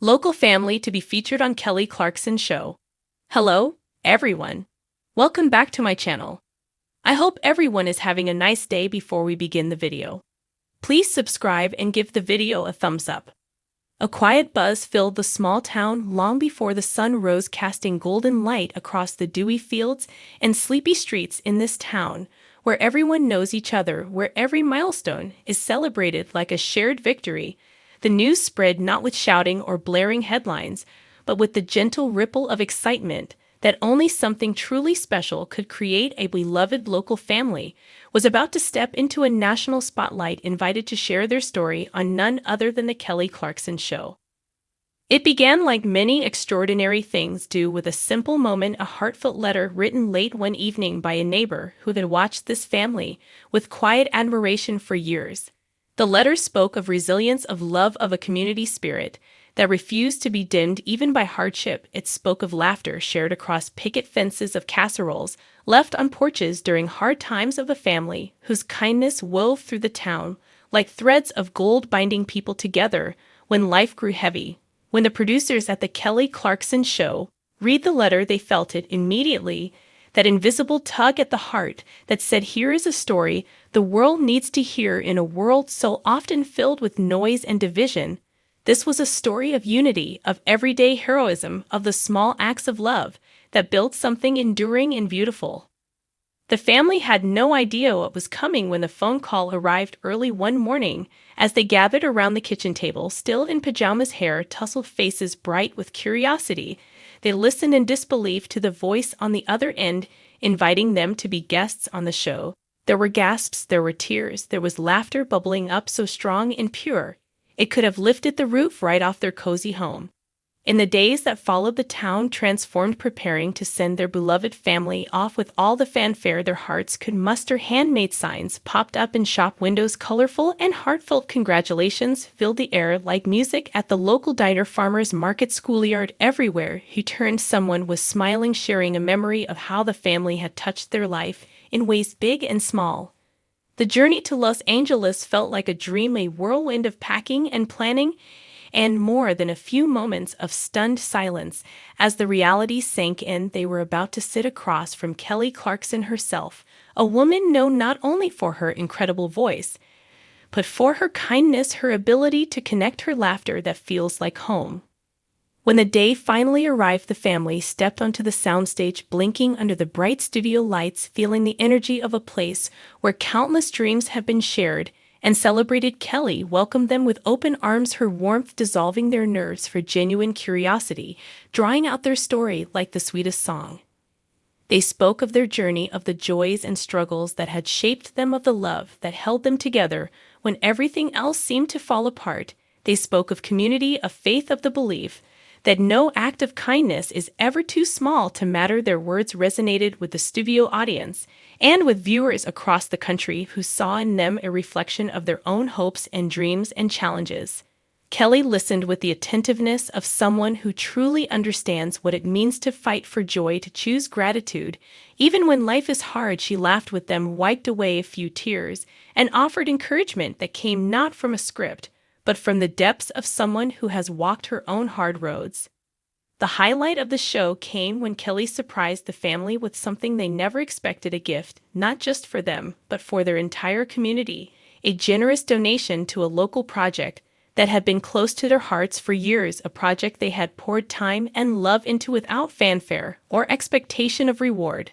local family to be featured on Kelly Clarkson's show. Hello, everyone. Welcome back to my channel. I hope everyone is having a nice day before we begin the video. Please subscribe and give the video a thumbs up. A quiet buzz filled the small town long before the sun rose, casting golden light across the dewy fields and sleepy streets in this town, where everyone knows each other, where every milestone is celebrated like a shared victory. The news spread not with shouting or blaring headlines, but with the gentle ripple of excitement that only something truly special could create. A beloved local family was about to step into a national spotlight, invited to share their story on none other than the Kelly Clarkson Show. It began like many extraordinary things do, with a simple moment, a heartfelt letter written late one evening by a neighbor who had watched this family with quiet admiration for years. The letter spoke of resilience, of love, of a community spirit that refused to be dimmed even by hardship. It spoke of laughter shared across picket fences, of casseroles left on porches during hard times, of a family whose kindness wove through the town like threads of gold, binding people together when life grew heavy. When the producers at the Kelly Clarkson Show read the letter, they felt it immediately, that invisible tug at the heart that said, here is a story the world needs to hear in a world so often filled with noise and division. This was a story of unity, of everyday heroism, of the small acts of love that built something enduring and beautiful. The family had no idea what was coming when the phone call arrived early one morning. As they gathered around the kitchen table, still in pajamas, hair tousled, faces bright with curiosity, they listened in disbelief to the voice on the other end, inviting them to be guests on the show. There were gasps, there were tears, there was laughter bubbling up so strong and pure it could have lifted the roof right off their cozy home. In the days that followed, the town transformed, preparing to send their beloved family off with all the fanfare their hearts could muster. Handmade signs popped up in shop windows, colorful and heartfelt congratulations filled the air like music at the local diner, farmers market, schoolyard. Everywhere you turned, someone was smiling, sharing a memory of how the family had touched their life in ways big and small. The journey to Los Angeles felt like a dream, a whirlwind of packing and planning, and more than a few moments of stunned silence as the reality sank in. They were about to sit across from Kelly Clarkson herself, a woman known not only for her incredible voice, but for her kindness, her ability to connect, her laughter that feels like home. When the day finally arrived, the family stepped onto the soundstage, blinking under the bright studio lights, feeling the energy of a place where countless dreams have been shared and celebrated. Kelly welcomed them with open arms, her warmth dissolving their nerves, for genuine curiosity drawing out their story like the sweetest song. They spoke of their journey, of the joys and struggles that had shaped them, of the love that held them together when everything else seemed to fall apart. They spoke of community, of faith, of the belief that no act of kindness is ever too small to matter. Their words resonated with the studio audience and with viewers across the country who saw in them a reflection of their own hopes and dreams and challenges. Kelly listened with the attentiveness of someone who truly understands what it means to fight for joy, to choose gratitude. Even when life is hard, she laughed with them, wiped away a few tears, and offered encouragement that came not from a script, but from the depths of someone who has walked her own hard roads. The highlight of the show came when Kelly surprised the family with something they never expected, a gift, not just for them, but for their entire community, a generous donation to a local project that had been close to their hearts for years, a project they had poured time and love into without fanfare or expectation of reward.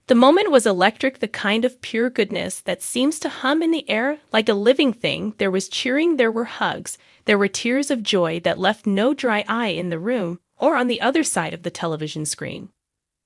The moment was electric, the kind of pure goodness that seems to hum in the air like a living thing. There was cheering, there were hugs, there were tears of joy that left no dry eye in the room or on the other side of the television screen.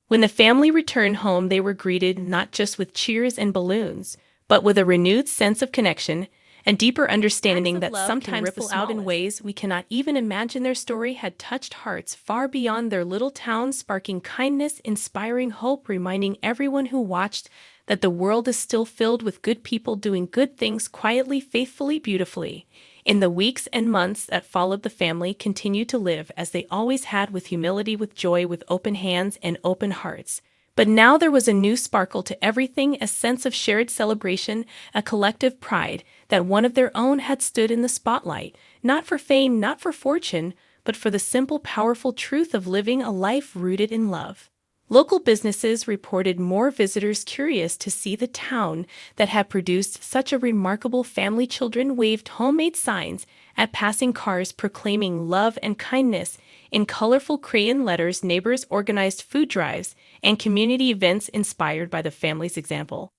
When the family returned home, they were greeted not just with cheers and balloons, but with a renewed sense of connection and deeper understanding that sometimes ripple out in ways we cannot even imagine. Their story had touched hearts far beyond their little town, sparking kindness, inspiring hope, reminding everyone who watched that the world is still filled with good people doing good things quietly, faithfully, beautifully. In the weeks and months that followed, the family continued to live as they always had, with humility, with joy, with open hands and open hearts. But now there was a new sparkle to everything, a sense of shared celebration, a collective pride that one of their own had stood in the spotlight, not for fame, not for fortune, but for the simple, powerful truth of living a life rooted in love. Local businesses reported more visitors curious to see the town that had produced such a remarkable family. Children waved homemade signs at passing cars proclaiming love and kindness in colorful crayon letters. Neighbors organized food drives and community events inspired by the family's example.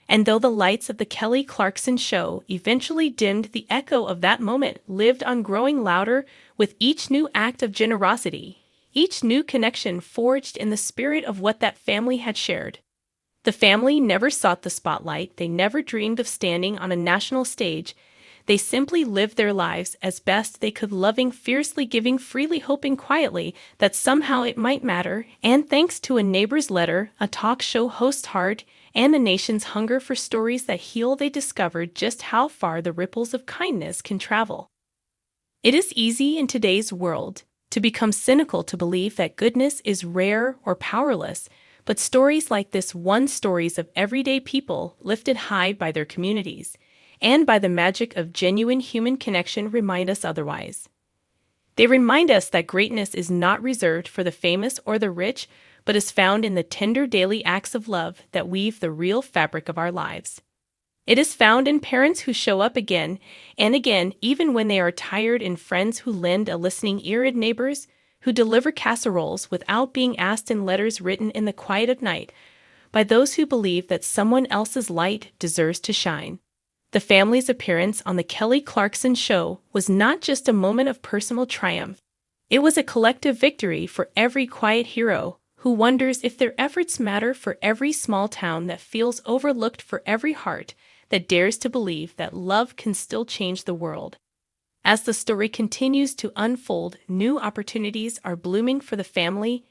And though the lights of the Kelly Clarkson show eventually dimmed, the echo of that moment lived on, growing louder with each new act of generosity, each new connection forged in the spirit of what that family had shared. The family never sought the spotlight, they never dreamed of standing on a national stage. They simply lived their lives as best they could, loving fiercely, giving freely, hoping quietly that somehow it might matter. And thanks to a neighbor's letter, a talk show host's heart, and a nation's hunger for stories that heal, they discovered just how far the ripples of kindness can travel. It is easy in today's world to become cynical, to believe that goodness is rare or powerless, but stories like this one, stories of everyday people lifted high by their communities and by the magic of genuine human connection, remind us otherwise. They remind us that greatness is not reserved for the famous or the rich, but is found in the tender daily acts of love that weave the real fabric of our lives. It is found in parents who show up again and again, even when they are tired, in friends who lend a listening ear, in neighbors who deliver casseroles without being asked, in letters written in the quiet of night by those who believe that someone else's light deserves to shine. The family's appearance on the Kelly Clarkson show was not just a moment of personal triumph. It was a collective victory for every quiet hero who wonders if their efforts matter, for every small town that feels overlooked, for every heart that dares to believe that love can still change the world. As the story continues to unfold, new opportunities are blooming for the family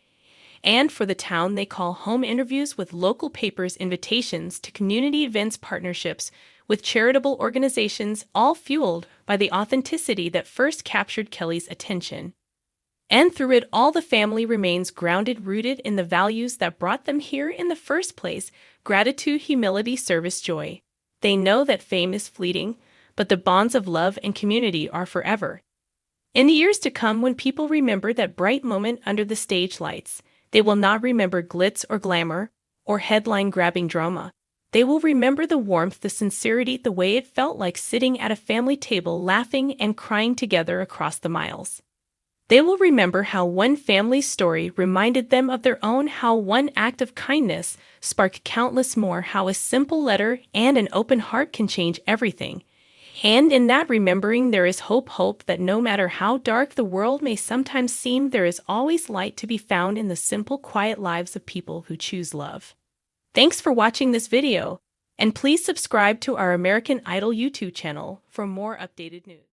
and for the town they call home. Interviews with local papers, invitations to community events, partnerships with charitable organizations, all fueled by the authenticity that first captured Kelly's attention. And through it all, the family remains grounded, rooted in the values that brought them here in the first place: gratitude, humility, service, joy. They know that fame is fleeting, but the bonds of love and community are forever. In the years to come, when people remember that bright moment under the stage lights, they will not remember glitz or glamour or headline-grabbing drama. They will remember the warmth, the sincerity, the way it felt like sitting at a family table, laughing and crying together across the miles. They will remember how one family's story reminded them of their own, how one act of kindness sparked countless more, how a simple letter and an open heart can change everything. And in that remembering, there is hope, hope that no matter how dark the world may sometimes seem, there is always light to be found in the simple, quiet lives of people who choose love. Thanks for watching this video, and please subscribe to our American Idol YouTube channel for more updated news.